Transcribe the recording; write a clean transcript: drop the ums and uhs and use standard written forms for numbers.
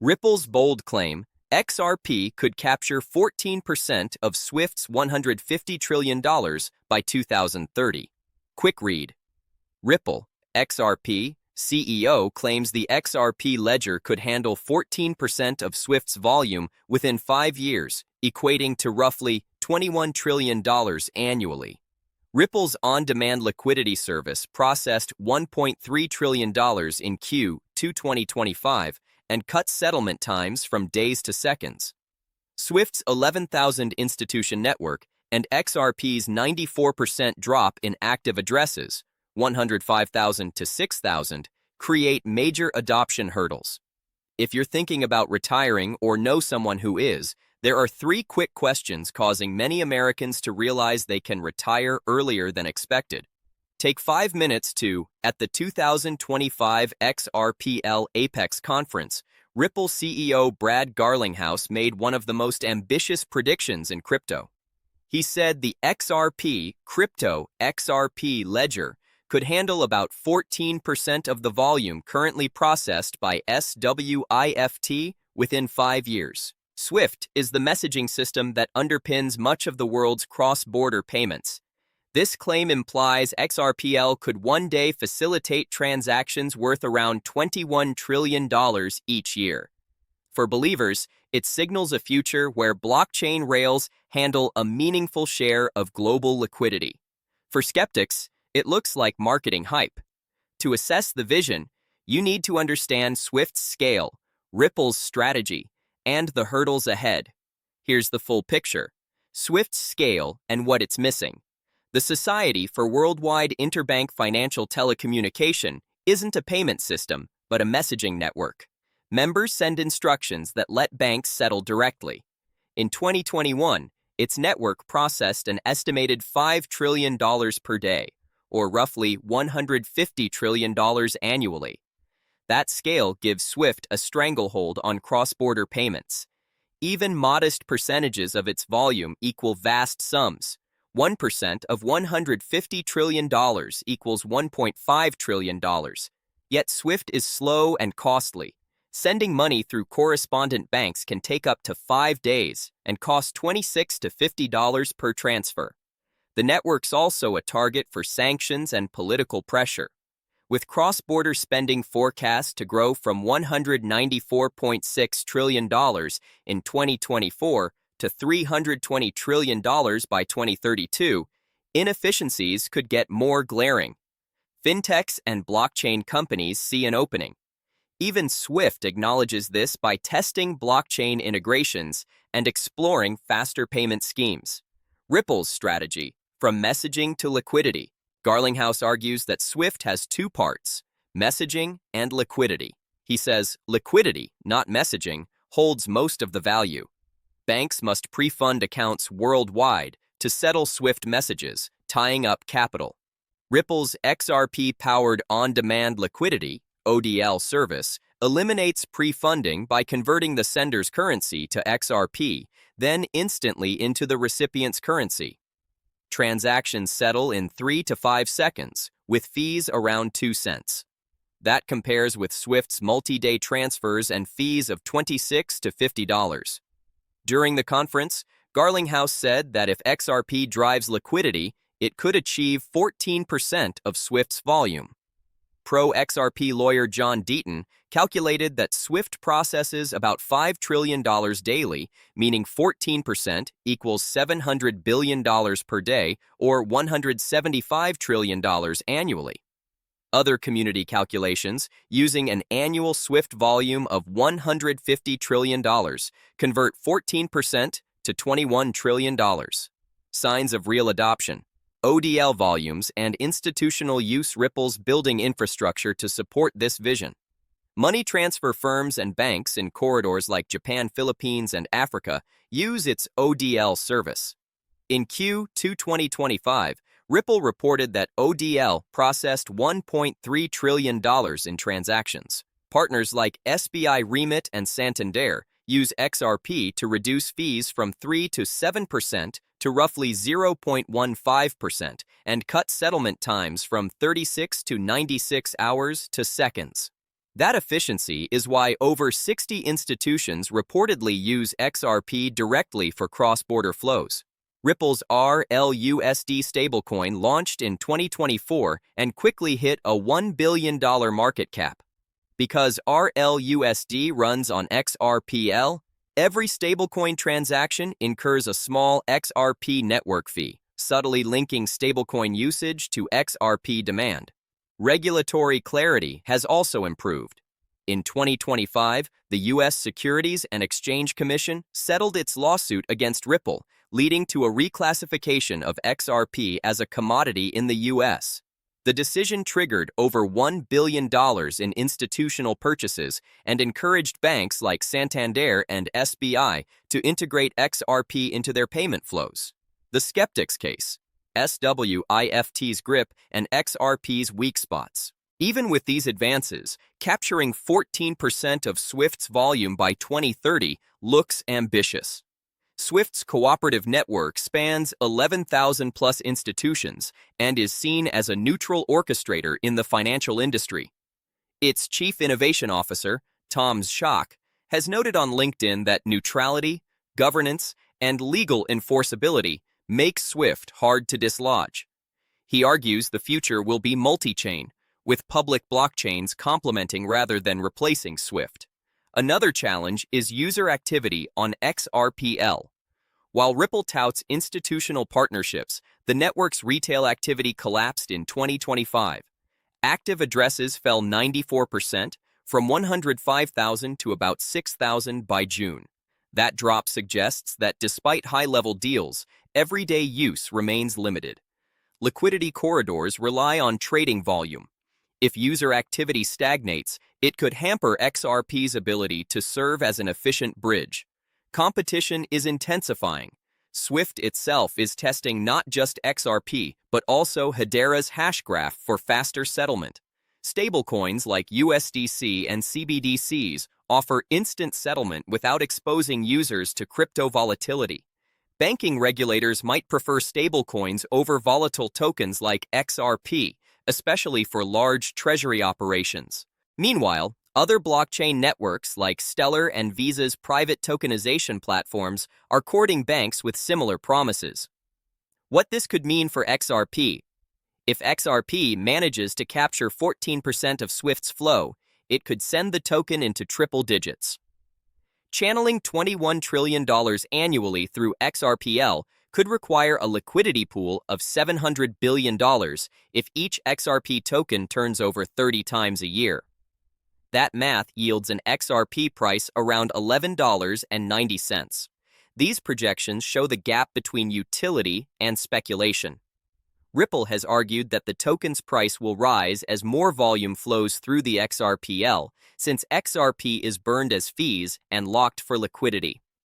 Ripple's bold claim, XRP could capture 14% of Swift's $150 trillion by 2030. Quick read. Ripple, XRP, CEO claims the XRP ledger could handle 14% of Swift's volume within 5 years, equating to roughly $21 trillion annually. Ripple's on-demand liquidity service processed $1.3 trillion in Q2 2025 and cut settlement times from days to seconds. Swift's 11,000 institution network and XRP's 94% drop in active addresses, 105,000 to 6,000, create major adoption hurdles. If you're thinking about retiring or know someone who is, there are 3 quick questions causing many Americans to realize they can retire earlier than expected. Take 5 minutes to, at the 2025 XRPL Apex Conference, Ripple CEO Brad Garlinghouse made one of the most ambitious predictions in crypto. He said the crypto XRP ledger could handle about 14% of the volume currently processed by SWIFT within 5 years. SWIFT is the messaging system that underpins much of the world's cross-border payments. This claim implies XRPL could one day facilitate transactions worth around $21 trillion each year. For believers, it signals a future where blockchain rails handle a meaningful share of global liquidity. For skeptics, it looks like marketing hype. To assess the vision, you need to understand Swift's scale, Ripple's strategy, and the hurdles ahead. Here's the full picture: Swift's scale and what it's missing. The Society for Worldwide Interbank Financial Telecommunication isn't a payment system, but a messaging network. Members send instructions that let banks settle directly. In 2021, its network processed an estimated $5 trillion per day, or roughly $150 trillion annually. That scale gives Swift a stranglehold on cross-border payments. Even modest percentages of its volume equal vast sums. 1% of $150 trillion equals $1.5 trillion. Yet Swift is slow and costly. Sending money through correspondent banks can take up to 5 days and cost $26 to $50 per transfer. The network's also a target for sanctions and political pressure. With cross-border spending forecast to grow from $194.6 trillion in 2024 to $320 trillion by 2032, inefficiencies could get more glaring. Fintechs and blockchain companies see an opening. Even Swift acknowledges this by testing blockchain integrations and exploring faster payment schemes. Ripple's strategy, from messaging to liquidity. Garlinghouse argues that Swift has 2 parts, messaging and liquidity. He says liquidity, not messaging, holds most of the value. Banks must pre-fund accounts worldwide to settle Swift messages, tying up capital. Ripple's XRP-powered on-demand liquidity, ODL service, eliminates pre-funding by converting the sender's currency to XRP, then instantly into the recipient's currency. Transactions settle in 3 to 5 seconds, with fees around 2 cents. That compares with Swift's multi-day transfers and fees of $26 to $50. During the conference, Garlinghouse said that if XRP drives liquidity, it could achieve 14% of Swift's volume. Pro-XRP lawyer John Deaton calculated that Swift processes about $5 trillion daily, meaning 14% equals $700 billion per day, or $175 trillion annually. Other community calculations, using an annual Swift volume of $150 trillion, convert 14% to $21 trillion. Signs of real adoption. ODL volumes and institutional use. Ripple's building infrastructure to support this vision. Money transfer firms and banks in corridors like Japan, Philippines, and Africa use its ODL service. In Q2 2025, Ripple reported that ODL processed $1.3 trillion in transactions. Partners like SBI Remit and Santander use XRP to reduce fees from 3 to 7% to roughly 0.15% and cut settlement times from 36 to 96 hours to seconds. That efficiency is why over 60 institutions reportedly use XRP directly for cross-border flows. Ripple's RLUSD stablecoin launched in 2024 and quickly hit a $1 billion market cap. Because RLUSD runs on XRPL, every stablecoin transaction incurs a small XRP network fee, subtly linking stablecoin usage to XRP demand. Regulatory clarity has also improved. In 2025, the U.S. Securities and Exchange Commission settled its lawsuit against Ripple, leading to a reclassification of XRP as a commodity in the U.S. The decision triggered over $1 billion in institutional purchases and encouraged banks like Santander and SBI to integrate XRP into their payment flows. The skeptics' case: SWIFT's grip and XRP's weak spots. Even with these advances, capturing 14% of SWIFT's volume by 2030 looks ambitious. SWIFT's cooperative network spans 11,000-plus institutions and is seen as a neutral orchestrator in the financial industry. Its chief innovation officer, Tom Schock, has noted on LinkedIn that neutrality, governance, and legal enforceability make SWIFT hard to dislodge. He argues the future will be multi-chain, with public blockchains complementing rather than replacing SWIFT. Another challenge is user activity on XRPL. While Ripple touts institutional partnerships, the network's retail activity collapsed in 2025. Active addresses fell 94%, from 105,000 to about 6,000 by June. That drop suggests that despite high-level deals, everyday use remains limited. Liquidity corridors rely on trading volume. If user activity stagnates, it could hamper XRP's ability to serve as an efficient bridge. Competition is intensifying. SWIFT itself is testing not just XRP, but also Hedera's hash graph for faster settlement. Stablecoins like USDC and CBDCs offer instant settlement without exposing users to crypto volatility. Banking regulators might prefer stablecoins over volatile tokens like XRP, especially for large treasury operations. Meanwhile, other blockchain networks like Stellar and Visa's private tokenization platforms are courting banks with similar promises. What this could mean for XRP: if XRP manages to capture 14% of SWIFT's flow, it could send the token into triple digits. Channeling $21 trillion annually through XRPL could require a liquidity pool of $700 billion if each XRP token turns over 30 times a year. That math yields an XRP price around $11.90. These projections show the gap between utility and speculation. Ripple has argued that the token's price will rise as more volume flows through the XRPL, since XRP is burned as fees and locked for liquidity.